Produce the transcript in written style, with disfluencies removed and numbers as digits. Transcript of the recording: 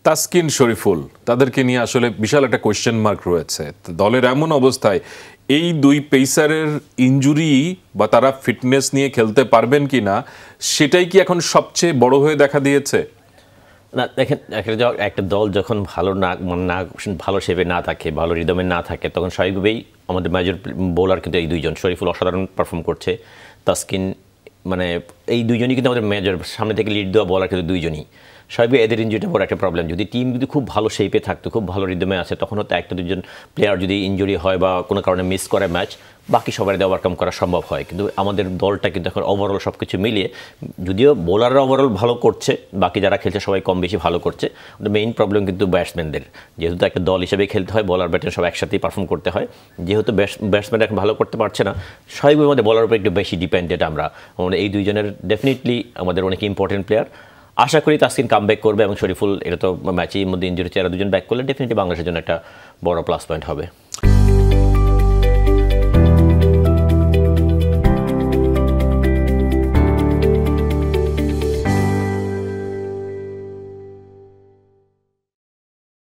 তাসকিন শরীফুল তাদেরকে নিয়ে আসলে বিশাল একটা কোয়েশ্চেন মার্ক রয়েছে। দলের এমন অবস্থায় এই দুই পেসারের ইনজুরি বা তারা ফিটনেস নিয়ে খেলতে পারবেন কি না সেটাই কি এখন সবচেয়ে বড় হয়ে দেখা দিয়েছে? না দেখেন, একটা দল যখন ভালো শেপে না থাকে, ভালো রিদমে না থাকে, তখন স্বাভাবিকভাবেই আমাদের মেজর বোলার কিন্তু এই দুইজন। শরীফুল অসাধারণ পারফর্ম করছে, তাসকিন মানে এই দুইজনই কিন্তু আমাদের মেজর সামনে থেকে লিড দেওয়া বলার কিন্তু দুইজনই। স্বাভাবিক এদের ইঞ্জুরিটা বড় একটা প্রবলেম। যদি টিম যদি খুব ভালো শেপে থাকতো, খুব ভালো রিদমে আছে, তখন হয়তো একটা দুজন প্লেয়ার যদি ইঞ্জুরি হয় বা কোনো কারণে মিস করে ম্যাচ, বাকি সবাই দিয়ে ওভারকাম করা সম্ভব হয়। কিন্তু আমাদের দলটা কিন্তু এখন ওভারঅল সব কিছু মিলিয়ে, যদিও বোলাররা ওভারঅল ভালো করছে, বাকি যারা খেলছে সবাই কম বেশি ভালো করছে, মেইন প্রবলেম কিন্তু ব্যাটসম্যানদের। যেহেতু একটা দল হিসেবে খেলতে হয়, বোলার ব্যাটসম্যান সব একসাথেই পারফর্ম করতে হয়। যেহেতু ব্যাটসম্যান এখন ভালো করতে পারছে না, স্বাভাবিকভাবে আমাদের বলার উপর একটু বেশি ডিপেন্ডেন্ট আমরা। এই দুইজনের ডেফিনেটলি আমাদের অনেক ইম্পর্টেন্ট প্লেয়ার। আশা করি তাসকিন কামব্যাক করবে এবং শরীফুল, এটা তো ম্যাচের মধ্যে ইনজুরি, এরা দুজন ব্যাক করলে ডেফিনেটলি বাংলাদেশের জন্য একটা বড় প্লাস পয়েন্ট হবে।